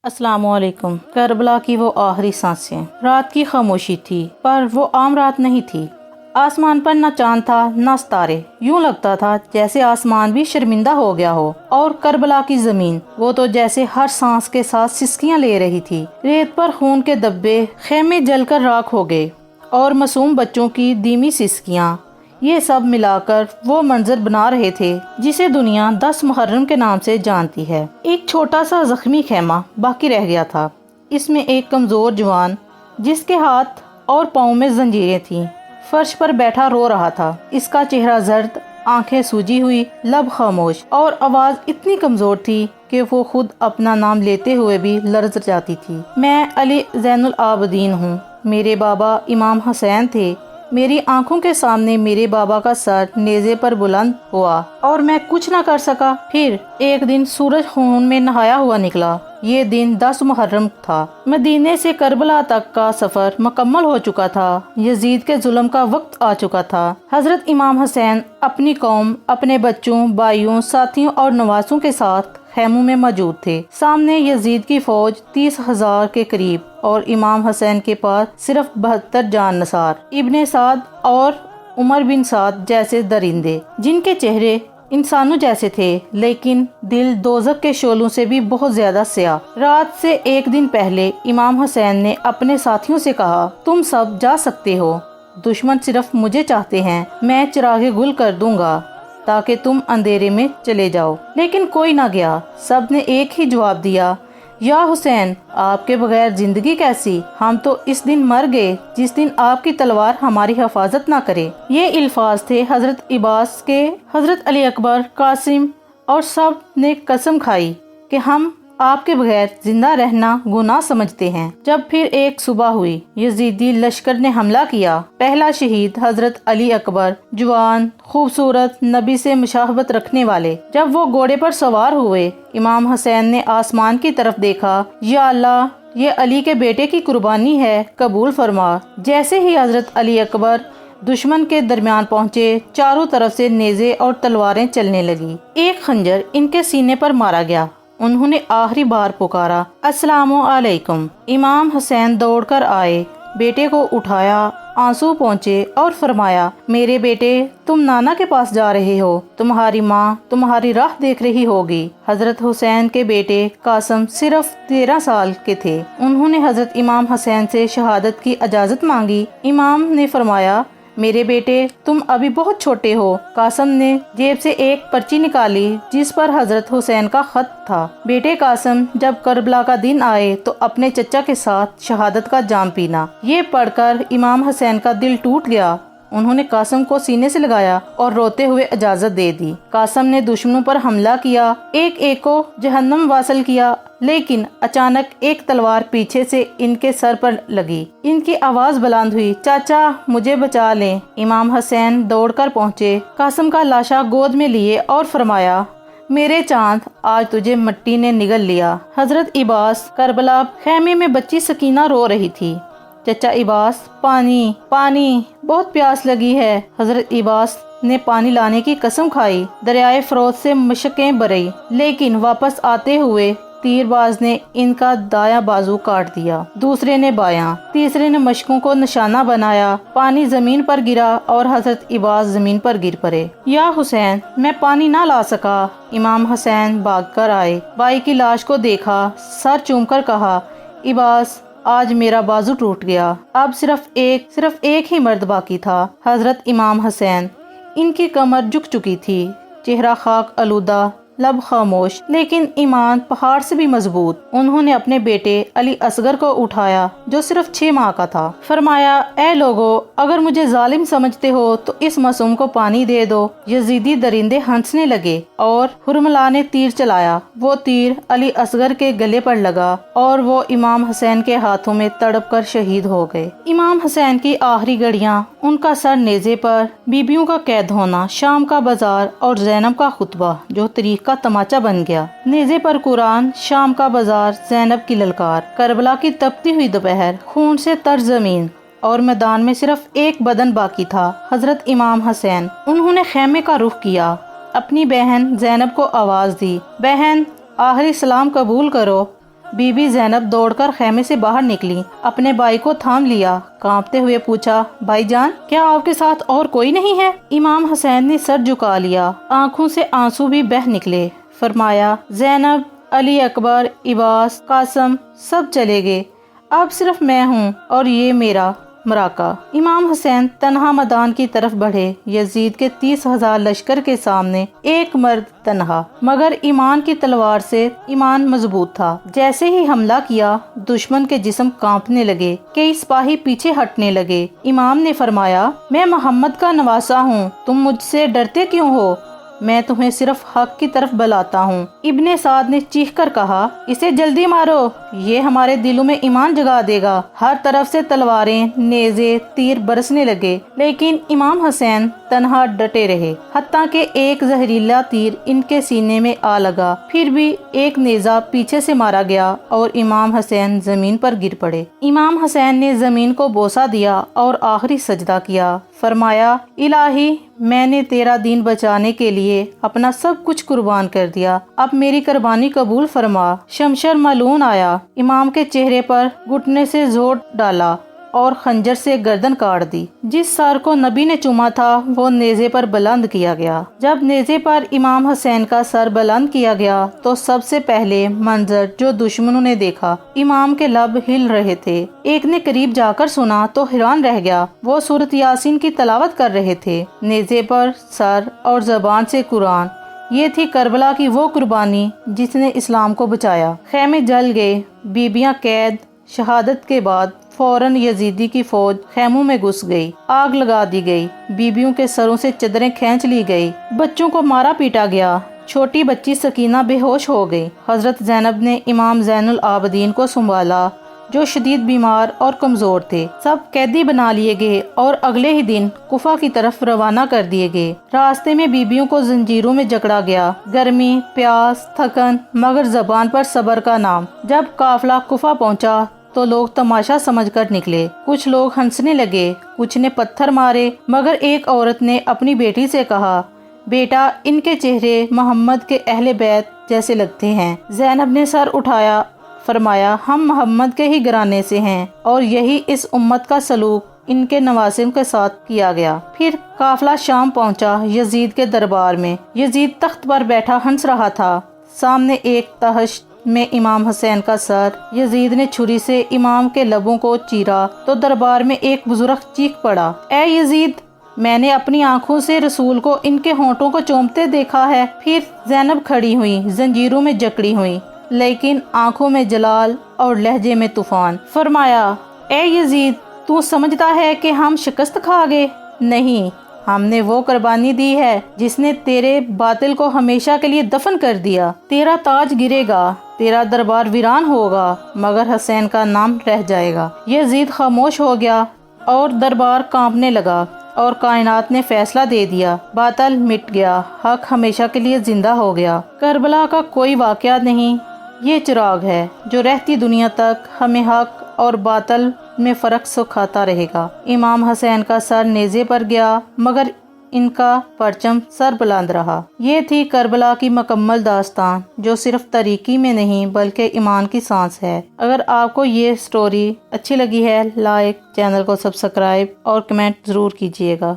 अस्सलाम वालेकुम। करबला की वो आखिरी सांसें। रात की खामोशी थी, पर वो आम रात नहीं थी। आसमान पर न चांद था न सितारे। यूं लगता था जैसे आसमान भी शर्मिंदा हो गया हो। और करबला की जमीन, वो तो जैसे हर सांस के साथ सिसकियां ले रही थी। रेत पर खून के धब्बे, खेमे जलकर राख हो गए और मासूम बच्चों की धीमी सिसकियां, ये सब मिलाकर वो मंजर बना रहे थे जिसे दुनिया 10 मुहर्रम के नाम से जानती है। एक छोटा सा जख्मी खेमा बाकी रह गया था। इसमें एक कमजोर जवान, जिसके हाथ और पाँव में जंजीरें थीं, फर्श पर बैठा रो रहा था। इसका चेहरा जर्द, आंखें सूजी हुई, लब खामोश और आवाज इतनी कमजोर थी कि वो खुद अपना नाम लेते हुए भी लर्ज जाती थी। मैं अली ज़ैनुल आबदीन हूँ। मेरे बाबा इमाम हुसैन थे। मेरी आंखों के सामने मेरे बाबा का सर नेज़े पर बुलंद हुआ और मैं कुछ न कर सका। फिर एक दिन सूरज खून में नहाया हुआ निकला। ये दिन 10 मुहर्रम था। मदीने से करबला तक का सफर मुकम्मल हो चुका था। यजीद के जुल्म का वक्त आ चुका था। हजरत इमाम हुसैन अपनी कौम, अपने बच्चों, भाइयों, साथियों और नवासों के साथ खैमों में मौजूद थे। सामने यजीद की फौज 30,000 के करीब और इमाम हुसैन के पास सिर्फ 72 जान नसार, इब्ने साद और उमर बिन साद जैसे दरिंदे, जिनके चेहरे इंसानों जैसे थे लेकिन दिल दोज़ख के शोलों से भी बहुत ज्यादा स्याह। रात से एक दिन पहले इमाम हुसैन ने अपने साथियों से कहा, तुम सब जा सकते हो, दुश्मन सिर्फ मुझे चाहते हैं। मैं चिरागे गुल कर दूंगा ताकि तुम अंधेरे में चले जाओ। लेकिन कोई ना गया। सब ने एक ही जवाब दिया, या हुसैन, आपके बगैर जिंदगी कैसी? हम तो इस दिन मर गए जिस दिन आपकी तलवार हमारी हिफाजत ना करे। ये अल्फाज थे हजरत इबास के। हजरत अली अकबर, कासिम और सब ने कसम खाई कि हम आपके बगैर जिंदा रहना गुनाह समझते हैं। जब फिर एक सुबह हुई, यजीदी लश्कर ने हमला किया। पहला शहीद हजरत अली अकबर, जवान, खूबसूरत, नबी से मुशाहबत रखने वाले। जब वो घोड़े पर सवार हुए, इमाम हुसैन ने आसमान की तरफ देखा। या अल्लाह, ये अली के बेटे की कुर्बानी है, कबूल फरमा। जैसे ही हजरत अली अकबर दुश्मन के दरमियान पहुँचे, चारों तरफ से नेज़े और तलवारें चलने लगी। एक खंजर इनके सीने पर मारा गया। उन्होंने आखिरी बार पुकारा, अस्सलामु अलैकुम। इमाम हुसैन दौड़कर आए, बेटे को उठाया, आंसू पहुँचे और फरमाया, मेरे बेटे, तुम नाना के पास जा रहे हो। तुम्हारी माँ तुम्हारी राह देख रही होगी। हजरत हुसैन के बेटे कासिम सिर्फ 13 साल के थे। उन्होंने हजरत इमाम हुसैन से शहादत की इजाजत मांगी। इमाम ने फरमाया, मेरे बेटे, तुम अभी बहुत छोटे हो। कासिम ने जेब से एक पर्ची निकाली जिस पर हजरत हुसैन का खत था। बेटे कासिम, जब करबला का दिन आए तो अपने चचा के साथ शहादत का जाम पीना। ये पढ़कर इमाम हुसैन का दिल टूट गया। उन्होंने कासिम को सीने से लगाया और रोते हुए इजाजत दे दी। कासिम ने दुश्मनों पर हमला किया, एक एक को जहन्नम वासल किया। लेकिन अचानक एक तलवार पीछे से इनके सर पर लगी। इनकी आवाज बुलंद हुई, चाचा, मुझे बचा लें। इमाम हुसैन दौड़कर पहुँचे, कासिम का लाशा गोद में लिए और फरमाया, मेरे चांद, आज तुझे मिट्टी ने निगल लिया। हजरत इबास, करबला, खेमे में बच्ची सकीना रो रही थी। चचा इबास, पानी पानी, बहुत प्यास लगी है। हजरत इबास ने पानी लाने की कसम खाई। दरियाए फरोज से मशकें बरई, लेकिन वापस आते हुए तीरबाज ने इनका दायां बाजू काट दिया, दूसरे ने बायां, तीसरे ने मशकों को निशाना बनाया। पानी जमीन पर गिरा और हजरत इबास जमीन पर गिर पड़े। या हुसैन, मैं पानी ना ला सका। इमाम हुसैन भागकर आए, भाई की लाश को देखा, सर चूमकर कहा, इबास, आज मेरा बाजू टूट गया। अब सिर्फ एक ही मर्द बाकी था, हजरत इमाम हुसैन। इनकी कमर झुक चुकी थी, चेहरा खाक आलूदा, लब खामोश, लेकिन ईमान पहाड़ से भी मजबूत। उन्होंने अपने बेटे अली असगर को उठाया जो सिर्फ 6 माह का था। फरमाया, ए लोगो, अगर मुझे जालिम समझते हो तो इस मासूम को पानी दे दो। यजीदी दरिंदे हंसने लगे और हुरमला ने तीर चलाया। वो तीर अली असगर के गले पर लगा और वो इमाम हुसैन के हाथों में तड़प कर शहीद हो गए। इमाम हुसैन की आखिरी घड़ियां, उनका सर नेज़े पर, बीबियों का कैद होना, शाम का बाजार और ज़ैनब का खुतबा जो तरीक का तमाचा बन गया। नेज़े पर कुरान, शाम का बाजार, ज़ैनब की ललकार, करबला की तपती हुई दोपहर, खून से तर जमीन और मैदान में सिर्फ एक बदन बाकी था, हजरत इमाम हुसैन। उन्होंने खेमे का रुख किया, अपनी बहन ज़ैनब को आवाज दी, बहन, आखिरी सलाम कबूल करो। بی بی زینب دوڑ کر خیمے سے باہر نکلی، اپنے بھائی کو تھام لیا، کانپتے ہوئے پوچھا، بھائی جان کیا آپ کے ساتھ اور کوئی نہیں ہے؟ امام حسین نے سر جھکا لیا، آنکھوں سے آنسو بھی بہہ نکلے۔ فرمایا، زینب، علی اکبر، عباس، قاسم سب چلے گئے، اب صرف میں ہوں اور یہ میرا مراکہ۔ امام حسین تنہا میدان کی طرف بڑھے، یزید کے 30,000 لشکر کے سامنے ایک مرد تنہا، مگر ایمان کی تلوار سے ایمان مضبوط تھا۔ جیسے ہی حملہ کیا، دشمن کے جسم کانپنے لگے، کئی سپاہی پیچھے ہٹنے لگے۔ امام نے فرمایا، میں محمد کا نواسا ہوں، تم مجھ سے ڈرتے کیوں ہو؟ میں تمہیں صرف حق کی طرف بلاتا ہوں۔ ابن سعد نے چیخ کر کہا، اسے جلدی مارو، یہ ہمارے دلوں میں ایمان جگا دے گا۔ ہر طرف سے تلواریں، نیزے، تیر برسنے لگے، لیکن امام حسین تنہا ڈٹے رہے، حتیٰ کہ ایک زہریلا تیر ان کے سینے میں آ لگا، پھر بھی ایک نیزہ پیچھے سے مارا گیا اور امام حسین زمین پر گر پڑے۔ امام حسین نے زمین کو بوسہ دیا اور آخری سجدہ کیا۔ فرمایا، الہی، میں نے تیرا دین بچانے کے لیے اپنا سب کچھ قربان کر دیا، اب میری قربانی قبول فرما۔ شمشیر ملعون آیا، امام کے چہرے پر گھٹنے سے زور ڈالا اور خنجر سے گردن کاٹ دی۔ جس سر کو نبی نے چوما تھا وہ نیزے پر بلند کیا گیا۔ جب نیزے پر امام حسین کا سر بلند کیا گیا تو سب سے پہلے منظر جو دشمنوں نے دیکھا، امام کے لب ہل رہے تھے۔ ایک نے قریب جا کر سنا تو حیران رہ گیا، وہ سورۃ یاسین کی تلاوت کر رہے تھے، نیزے پر سر اور زبان سے قرآن۔ یہ تھی کربلا کی وہ قربانی جس نے اسلام کو بچایا۔ خیمے جل گئے، بیبیاں قید۔ شہادت کے بعد فوراً یزیدی کی فوج خیموں میں گھس گئی، آگ لگا دی گئی، بیبیوں کے سروں سے چادریں کھینچ لی گئی، بچوں کو مارا پیٹا گیا، چھوٹی بچی سکینہ بے ہوش ہو گئی۔ حضرت زینب نے امام زین العابدین کو سنبھالا جو شدید بیمار اور کمزور تھے۔ سب قیدی بنا لیے گئے اور اگلے ہی دن کوفہ کی طرف روانہ کر دیے گئے۔ راستے میں بیبیوں کو زنجیروں میں جکڑا گیا، گرمی، پیاس، تھکن، مگر زبان پر صبر کا نام۔ جب قافلہ کوفہ پہنچا تو لوگ تماشا سمجھ کر نکلے، کچھ لوگ ہنسنے لگے، کچھ نے پتھر مارے، مگر ایک عورت نے اپنی بیٹی سے کہا، بیٹا، ان کے چہرے محمد کے اہل بیت جیسے لگتے ہیں۔ زینب نے سر اٹھایا، فرمایا، ہم محمد کے ہی گھرانے سے ہیں اور یہی اس امت کا سلوک ان کے نواسم کے ساتھ کیا گیا۔ پھر قافلہ شام پہنچا، یزید کے دربار میں۔ یزید تخت پر بیٹھا ہنس رہا تھا، سامنے ایک تہشت میں امام حسین کا سر۔ یزید نے چھری سے امام کے لبوں کو چیرا تو دربار میں ایک بزرگ چیخ پڑا، اے یزید، میں نے اپنی آنکھوں سے رسول کو ان کے ہونٹوں کو چومتے دیکھا ہے۔ پھر زینب کھڑی ہوئی، زنجیروں میں جکڑی ہوئی، لیکن آنکھوں میں جلال اور لہجے میں طوفان۔ فرمایا، اے یزید، تو سمجھتا ہے کہ ہم شکست کھا گئے؟ نہیں، ہم نے وہ قربانی دی ہے جس نے تیرے باطل کو ہمیشہ کے لیے دفن کر دیا۔ تیرا تاج گرے گا، تیرا دربار ویران ہوگا، مگر حسین کا نام رہ جائے گا۔ یزید خاموش ہو گیا اور دربار کانپنے لگا اور کائنات نے فیصلہ دے دیا، باطل مٹ گیا، حق ہمیشہ کے لیے زندہ ہو گیا۔ کربلا کا کوئی واقعہ نہیں، یہ چراغ ہے جو رہتی دنیا تک ہمیں حق اور باطل میں فرق سکھاتا رہے گا۔ امام حسین کا سر نیزے پر گیا، مگر ان کا پرچم سر بلند رہا۔ یہ تھی کربلا کی مکمل داستان، جو صرف تاریخی میں نہیں بلکہ ایمان کی سانس ہے۔ اگر آپ کو یہ سٹوری اچھی لگی ہے، لائک، چینل کو سبسکرائب اور کمنٹ ضرور کیجیے گا۔